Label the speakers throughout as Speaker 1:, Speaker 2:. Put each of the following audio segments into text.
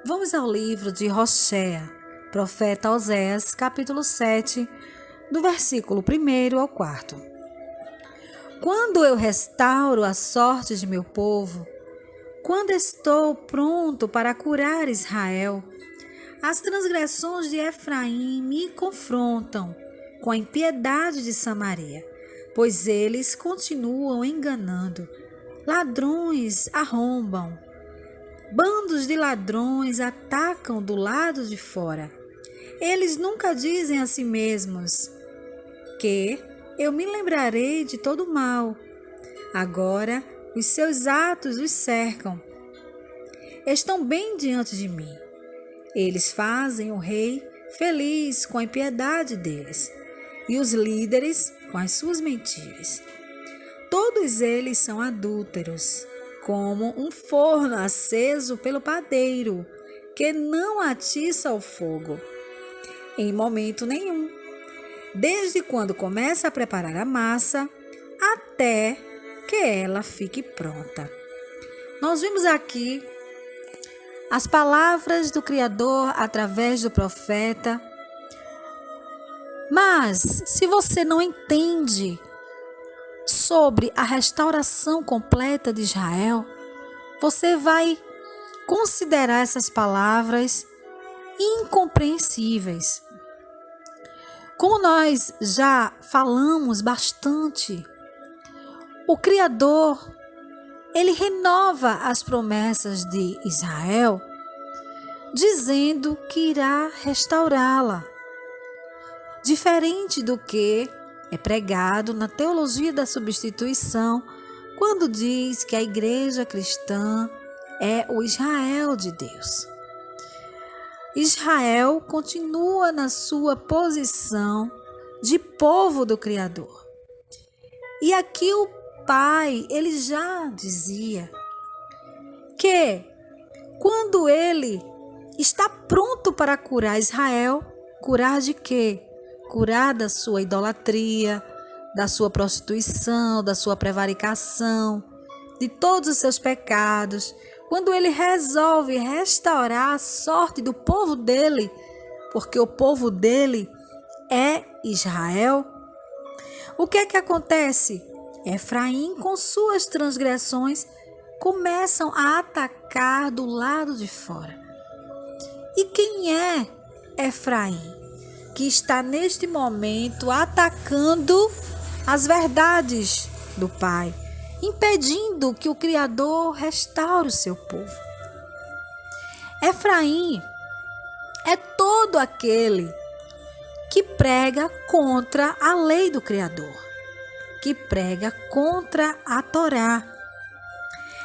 Speaker 1: Vamos ao livro de Hosea, profeta Oséias, capítulo 7, do versículo 1 ao 4. Quando eu restauro a sorte de meu povo, quando estou pronto para curar Israel, as transgressões de Efraim me confrontam com a impiedade de Samaria, pois eles continuam enganando. Ladrões arrombam. Bandos de ladrões atacam do lado de fora. Eles nunca dizem a si mesmos que eu me lembrarei de todo o mal. Agora os seus atos os cercam. Estão bem diante de mim. Eles fazem o rei feliz com a impiedade deles e os líderes com as suas mentiras. Todos eles são adúlteros, como um forno aceso pelo padeiro, que não atiça o fogo em momento nenhum, desde quando começa a preparar a massa até que ela fique pronta. Nós vimos aqui as palavras do Criador através do profeta. Mas, se você não entende sobre a restauração completa de Israel, você vai considerar essas palavras incompreensíveis. Como nós já falamos bastante, o Criador, ele renova as promessas de Israel, dizendo que irá restaurá-la. Diferente do que é pregado na teologia da substituição, quando diz que a igreja cristã é o Israel de Deus. Israel continua na sua posição de povo do Criador. E aqui o Pai, ele já dizia que quando ele está pronto para curar Israel, curar de quê? Curar da sua idolatria, da sua prostituição, da sua prevaricação, de todos os seus pecados. Quando ele resolve restaurar a sorte do povo dele, porque o povo dele é Israel, o que é que acontece? Efraim, com suas transgressões, começam a atacar do lado de fora. E quem é Efraim, que está neste momento atacando as verdades do Pai, impedindo que o Criador restaure o seu povo? Efraim é todo aquele que prega contra a lei do Criador, que prega contra a Torá.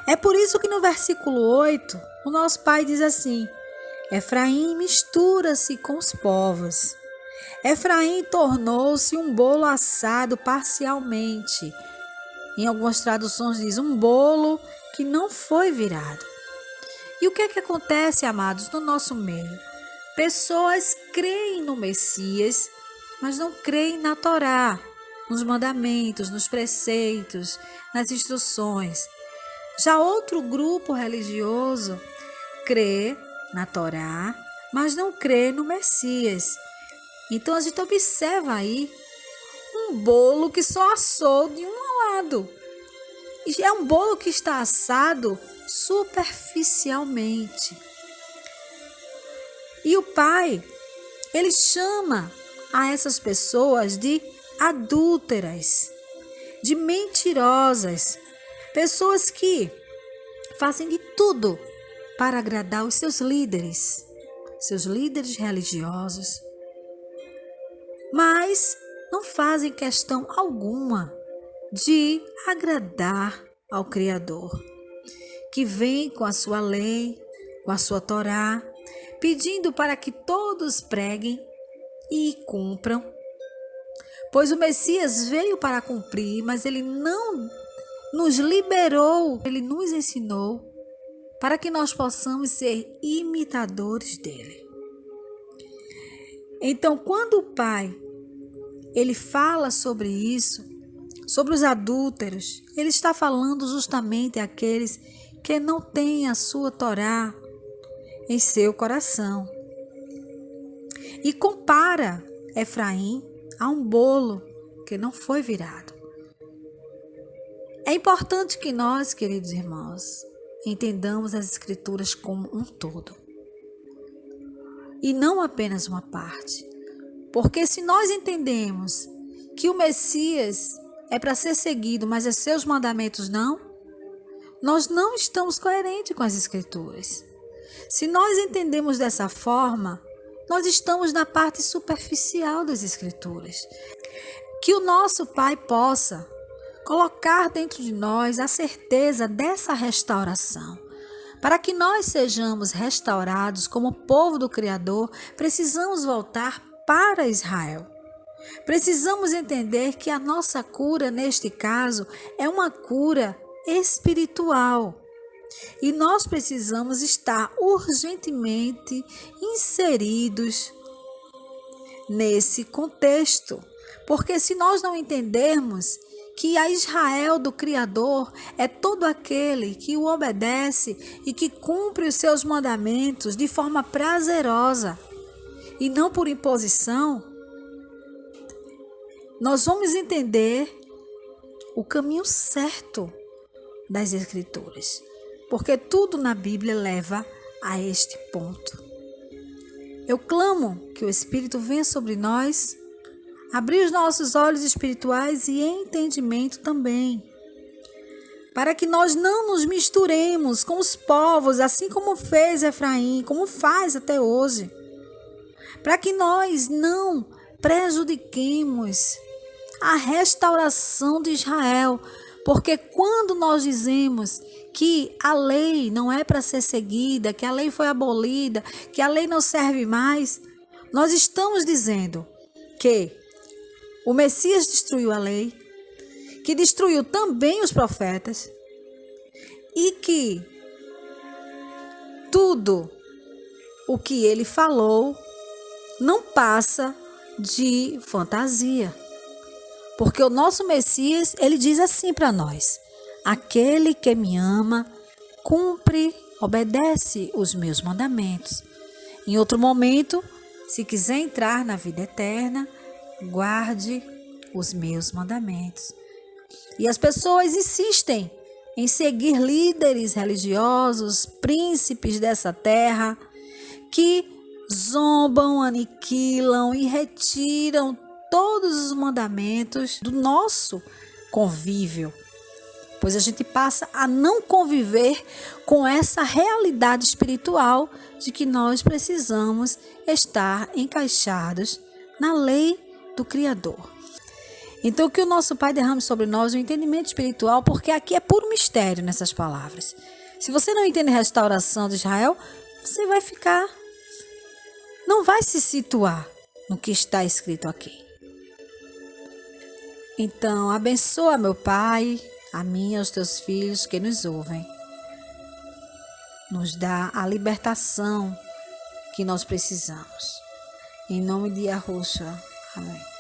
Speaker 1: É por isso que no versículo 8, o nosso Pai diz assim: Efraim mistura-se com os povos. Efraim tornou-se um bolo assado parcialmente. Em algumas traduções diz um bolo que não foi virado. E o que é que acontece, amados, no nosso meio? Pessoas creem no Messias, mas não creem na Torá, nos mandamentos, nos preceitos, nas instruções. Já outro grupo religioso crê na Torá, mas não crê no Messias. Então a gente observa aí um bolo que só assou de um lado. É um bolo que está assado superficialmente. E o Pai, ele chama a essas pessoas de adúlteras, de mentirosas, pessoas que fazem de tudo para agradar os seus líderes religiosos, mas não fazem questão alguma de agradar ao Criador, que vem com a sua lei, com a sua Torá, pedindo para que todos preguem e cumpram, pois o Messias veio para cumprir, mas ele não nos liberou, ele nos ensinou para que nós possamos ser imitadores dele. Então, quando o Pai ele fala sobre isso, sobre os adúlteros, ele está falando justamente àqueles que não têm a sua Torá, em seu coração. E compara Efraim a um bolo que não foi virado. É importante que nós, queridos irmãos, entendamos as Escrituras como um todo. E não apenas uma parte. Porque se nós entendemos que o Messias é para ser seguido, mas os seus mandamentos não, nós não estamos coerentes com as Escrituras. Se nós entendemos dessa forma, nós estamos na parte superficial das Escrituras. Que o nosso Pai possa colocar dentro de nós a certeza dessa restauração. Para que nós sejamos restaurados como povo do Criador, precisamos voltar para Israel. Precisamos entender que a nossa cura, neste caso, é uma cura espiritual. E nós precisamos estar urgentemente inseridos nesse contexto. Porque se nós não entendermos que a Israel do Criador é todo aquele que o obedece e que cumpre os seus mandamentos de forma prazerosa e não por imposição, nós vamos entender o caminho certo das Escrituras. Porque tudo na Bíblia leva a este ponto. Eu clamo que o Espírito venha sobre nós, abrir os nossos olhos espirituais e entendimento também, para que nós não nos misturemos com os povos, assim como fez Efraim, como faz até hoje, para que nós não prejudiquemos a restauração de Israel, porque quando nós dizemos que a lei não é para ser seguida, que a lei foi abolida, que a lei não serve mais, nós estamos dizendo que o Messias destruiu a lei, que destruiu também os profetas e que tudo o que ele falou não passa de fantasia. Porque o nosso Messias, ele diz assim para nós: aquele que me ama, cumpre, obedece os meus mandamentos. Em outro momento, se quiser entrar na vida eterna, guarde os meus mandamentos. E as pessoas insistem em seguir líderes religiosos, príncipes dessa terra, que zombam, aniquilam e retiram todos os mandamentos do nosso convívio, pois a gente passa a não conviver com essa realidade espiritual de que nós precisamos estar encaixados na lei do Criador. Então, que o nosso Pai derrame sobre nós o entendimento espiritual, porque aqui é puro mistério nessas palavras. Se você não entende a restauração de Israel, você vai ficar, não vai se situar no que está escrito aqui. Então, abençoa, meu Pai, a mim e aos teus filhos que nos ouvem. Nos dá a libertação que nós precisamos. Em nome de Yahushua. Amém.